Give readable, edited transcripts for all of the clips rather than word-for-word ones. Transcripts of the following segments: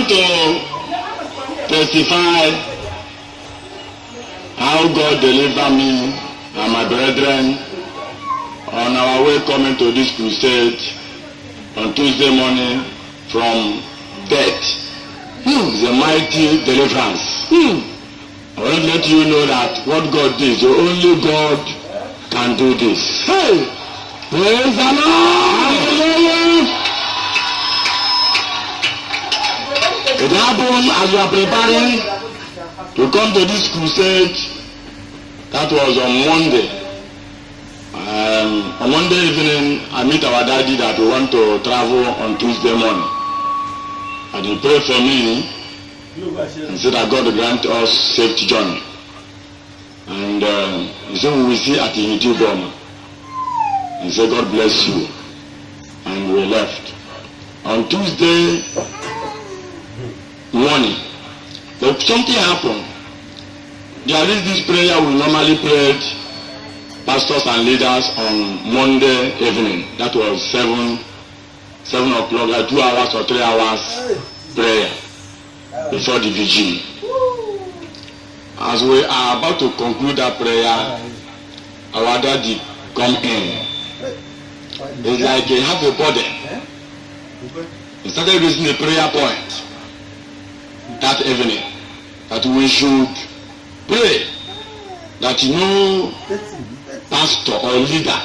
want to testify how God delivered me and my brethren on our way coming to this crusade on Tuesday morning from death. It's a mighty deliverance. I want to let you know that what God did, the only God can do this. Hey! Praise the Lord! Hallelujah! It happened as we are preparing to come to this crusade. That was on Monday. On Monday evening, I meet our daddy that we want to travel on Tuesday morning. And he prayed for me and said that God will grant us safe journey. And he said we will see at the YouTube. He said God bless you. And we left. On Tuesday morning, but something happened. There is this prayer we normally prayed, pastors and leaders, on Monday evening. That was 7 o'clock, like 2 hours or 3 hours prayer before the vigil. As we are about to conclude that prayer, our daddy come in. It's like he have a burden. He started raising a prayer point that evening that we should pray that no pastor or leader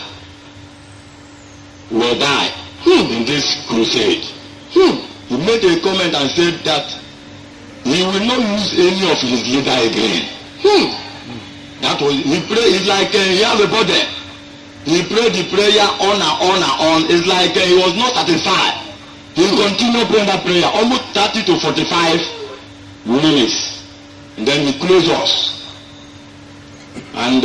will die in this crusade. He made a comment and said that he will not use any of his leader again. That was, he prayed, it's like he has a body. He prayed the prayer on and on and on. It's like he was not satisfied. He continued praying that prayer almost 30 to 45 minutes. And then he closed us. And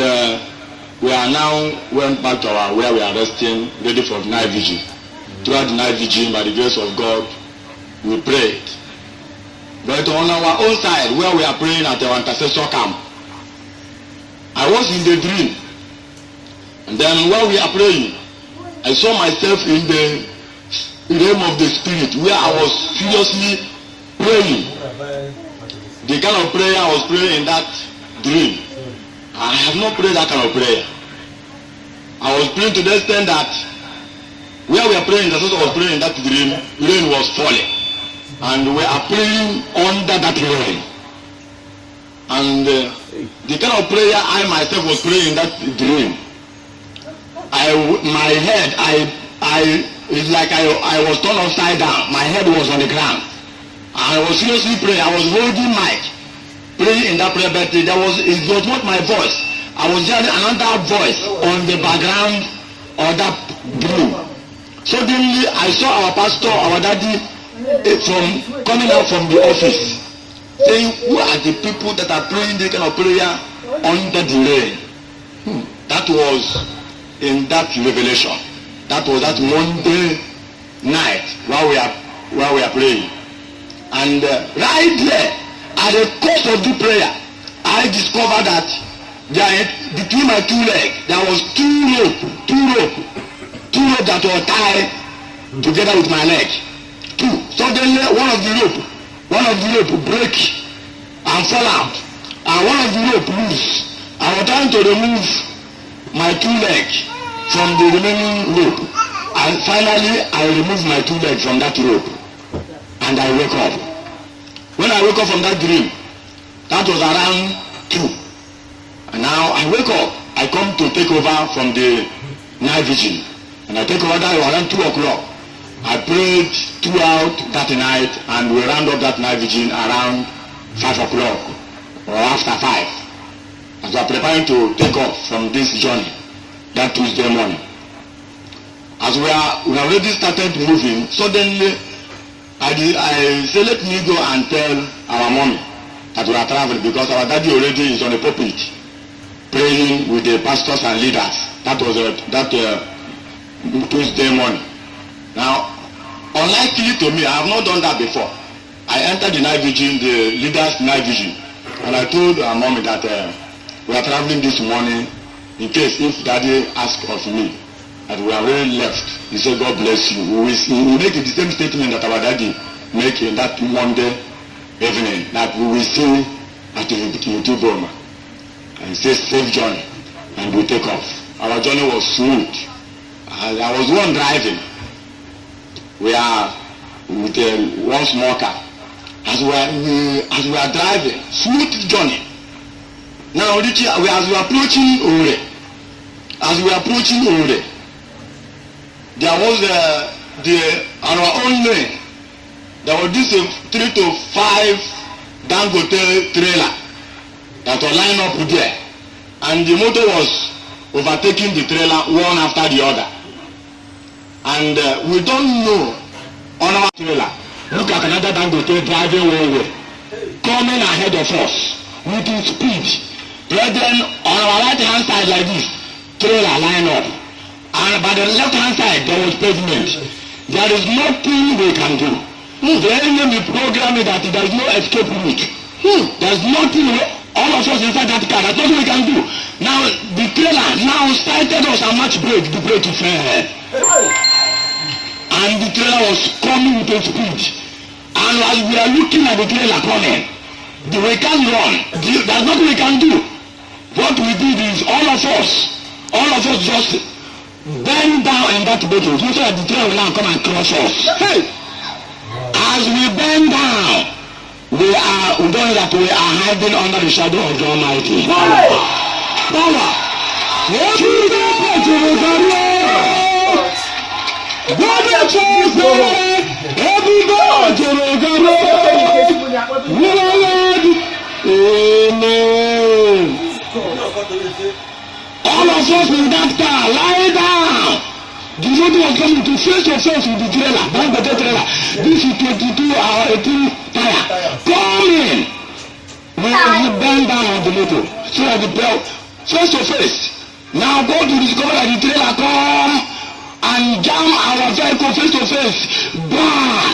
we are now went back to our where we are resting, ready for the night vigil. Throughout the night vigil, by the grace of God, we prayed. But on our own side, where we are praying at our intercessor camp, I was in the dream. And then while we are praying, I saw myself in the realm of the spirit, where I was seriously praying. The kind of prayer I was praying in that dream, I have not prayed that kind of prayer. I was praying to the extent that where we are praying, the sister was praying in that dream, rain was falling. And we are praying under that rain. And the kind of prayer I myself was praying in that dream, my head, it's like I was turned upside down. My head was on the ground. I was seriously praying. I was holding mic, praying in that prayer, but it was not my voice. I was hearing another voice on the background of that dream. Suddenly, I saw our pastor, our daddy, coming out from the office, saying, "Who are the people that are praying this kind of prayer under the rain?" That was in that revelation. That was that Monday night while we are praying. And right there, at the course of the prayer, I discovered that between my two legs, there was two rope that were tied together with my leg. Suddenly, one of the rope break and fall out, and one of the rope loose. I was trying to remove my two legs from the remaining rope, and finally, I removed my two legs from that rope. And I wake up. When I wake up from that dream, that was around 2. And now I wake up. I come to take over from the night vigil. And I take over that around 2 o'clock. I prayed throughout that night, and we round up that night vigil around 5 o'clock or after 5. As we are preparing to take off from this journey, that Tuesday morning. As we have already started moving, suddenly I say, let me go and tell our mommy that we are traveling, because our daddy already is on the pulpit praying with the pastors and leaders. That was that Tuesday morning. Now, unlikely to me, I have not done that before. I entered the night vigil, the leaders' night vigil, and I told our mommy that we are traveling this morning in case if daddy asks of me. And we have already left. He said, God bless you. We make the same statement that our daddy make in that Monday evening that we will see at the Burma. And say safe journey, and we take off. Our journey was smooth. I was the one driving. We are with one small car. As we are driving, smooth journey. Now as we are approaching Ure, there was on our own lane, there was this 3 to 5 Dangote trailer that was lined up there, and the motor was overtaking the trailer one after the other, and we don't know on our trailer. Look at another Dangote driving one way, coming ahead of us with his speed. Brethren, on our right hand side like this, trailer line up, and by the left hand side there was pavement. There is nothing we can do. The enemy programming that there is no escape route. There is nothing. All of us inside that car, there's nothing we can do. Now the trailer now sighted us and match brake. The brake fell, and the trailer was coming with a speed. And as we are looking at the trailer coming, we can't run. There's nothing we can do. What we did is all of us just bend down in that boat so that the trailer will now come and crush us. Hey! As we bend down, we know that we are hiding under the shadow of the Almighty. Power! All of us in that car, lie down. The road was coming to face to face with the trailer, Dangote trailer. This is 22 or 18 tire. Coming. We bend down on the motor. So that the belt, face to face. Now go to discover that the trailer come and jam our vehicle face to face. Bah!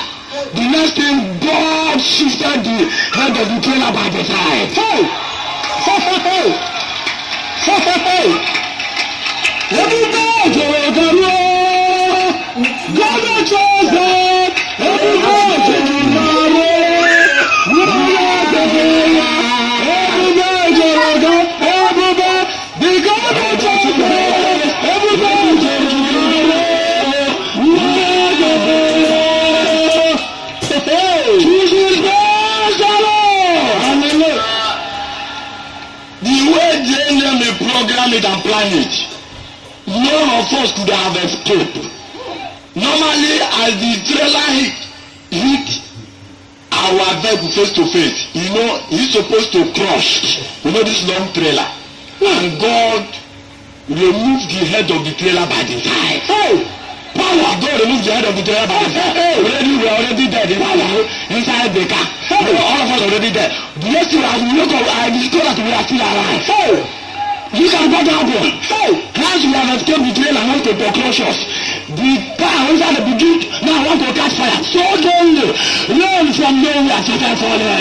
The next thing, God shifted the head of the trailer by the side. Hey! Let me go to the road. God has chosen. Let me go to the road. Program it and plan it. None of us could have escaped. Normally, as the trailer hit our vehicle face to face, he's supposed to crush, this long trailer. And God removed the head of the trailer by the side. Hey! Power! God removed the head of the trailer by the side. Hey! We are already dead inside the car. Hey! All of us already dead. The next thing, as we look up, I discovered that we are still alive. Hey! You can go down there. Hey! Once we have escaped the trailer, I want to crush us. The car inside the beginning, now I want to catch fire. So don't learn from nowhere to get falling.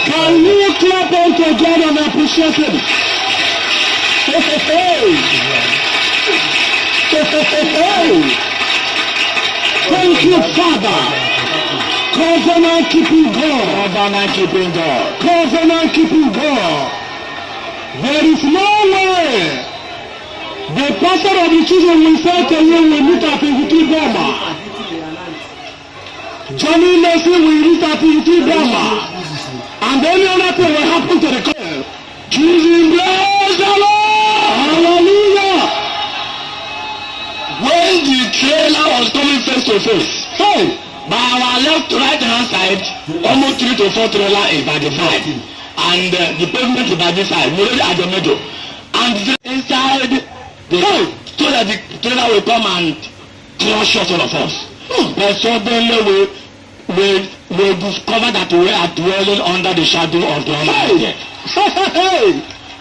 Can you clap on together and appreciate him? Thank you, Father. Covenant keeping God. Covenant keeping God. Covenant keeping God. There is no way the pastor of the children will say to you, we meet at Iguti Bama. Johnny Leslie will meet at Iguti Bama. And any other thing will happen to the church. Jesus, bless the Lord. Hallelujah. When the trailer was coming face to face, Hey, by our left right hand side, almost 3 to 4 trailer is by the side, and the pavement is by this side. We already at the middle, and inside the so that the trailer will come and crush all of us. But suddenly we discovered that we are dwelling under the shadow of the Almighty.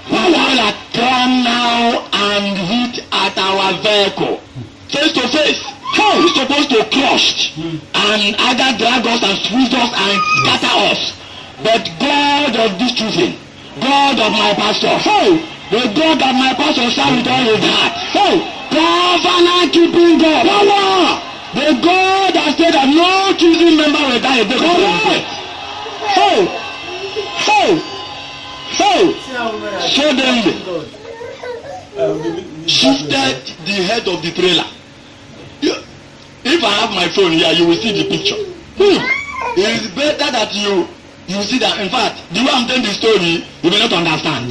We will come now and hit at our vehicle face to face. We're supposed to crush and either drag us and squeeze us and scatter us. But God of this children, God of my pastor, the God of my pastor shall with all his heart. Covenant keeping God. Power. The God has said that no choosing member will die a day suddenly shifted the head of the trailer. If I have my phone here, you will see the picture. It is better that you see that. In fact, the way I'm telling the story, you may not understand.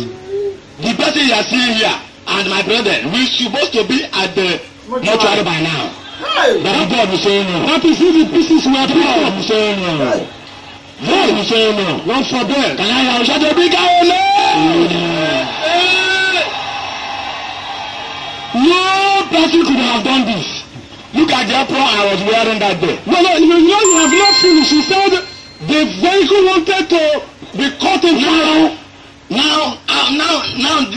The person you are seeing here and my brother, we're supposed to be at the mortuary by now. But God will say no. that is the pieces we are God will say no. God will say no. Not for them. Can I have such a big No person could have done this. Look at the apron I was wearing that day. No, you have not finished. He said the vehicle wanted to be caught in Now,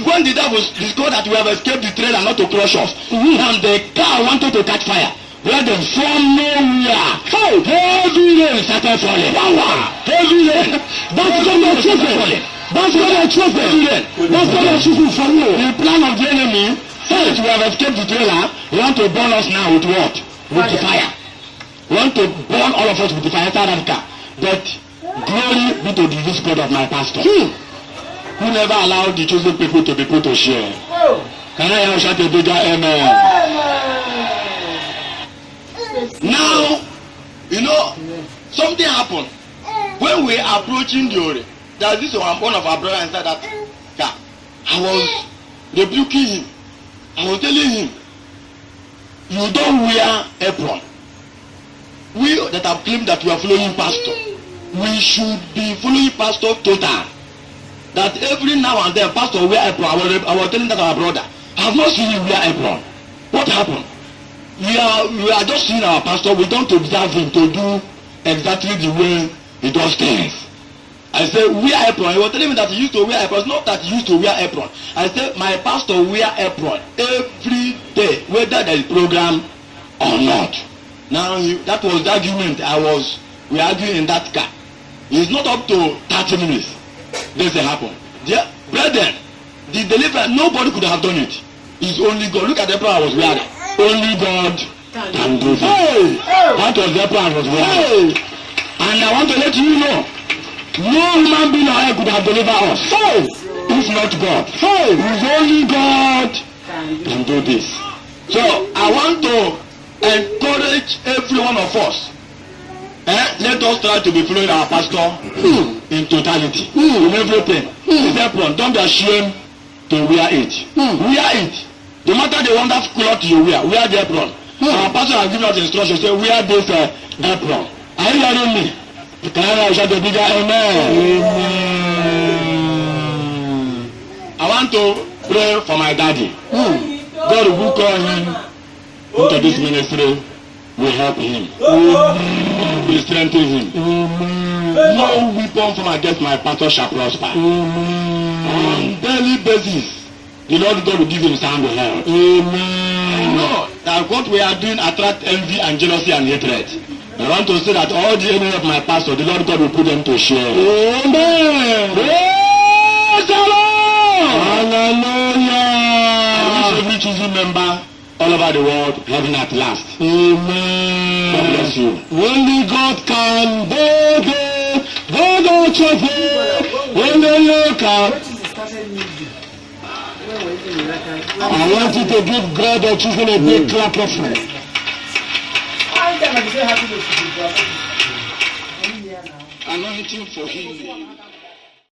when the devil discovered that we have escaped the trailer not to crush us, and the car wanted to catch fire, where them from nowhere, heavy rain started falling. Heavy rain. That's what they're choosing. That's what they're choosing. That's what they're choosing for you. The plan of the enemy says we have escaped the trailer. We want to burn us now with what? With the fire. We want to burn all of us with the fire inside of the car. But glory be to the use God of my pastor. Who never allowed the chosen people to be put to share. Can I shout a bigger amen? Now, something happened. When we are approaching the Ore, there's this one of our brothers inside that car. I was rebuking him. I was telling him, you don't wear apron. We that have claimed that we are following pastor, we should be following pastor total. That every now and then pastor wear apron. I was telling that our brother, I have not seen him wear apron. What happened? We are just seeing our pastor. We don't observe him to do exactly the way he does things. I said wear apron. He was telling me that he used to wear apron. It's not that he used to wear apron. I said my pastor wear apron every day, whether there is program or not. Now that was the argument we were arguing in that car. It's not up to 30 minutes. This happened. Yeah, brethren, the deliverance, nobody could have done it. It's only God. Look at the apron I was wearing. Only God can do this. That was the apron I was wearing. And I want to let you know, no human being on earth could have delivered us. If not God. It's only God can do this. So I want to encourage every one of us. Let us try to be following our pastor in totality, in everything. Don't be ashamed to wear it. Wear it. No matter the wonderful cloth you wear the apron. Our pastor has given us instructions. Say wear this apron. Are you hearing me? Can I shout a bigger amen? I want to pray for my daddy. God will call him into this ministry. Will help him. Will strengthen him. No weapon from against my pastor shall prosper. On daily basis, the Lord God will give him sound health. I know that what we are doing attract envy and jealousy and hatred. I want to say that all the enemies of my pastor, the Lord God will put them to shame. Amen. Praise the Lord. Hallelujah. I wish every choosing member all over the world heaven at last. Amen. God bless you. Only God can do it. God will choose it. Only you can. I want you to give God or choosing a big clap of it. Anointing for healing.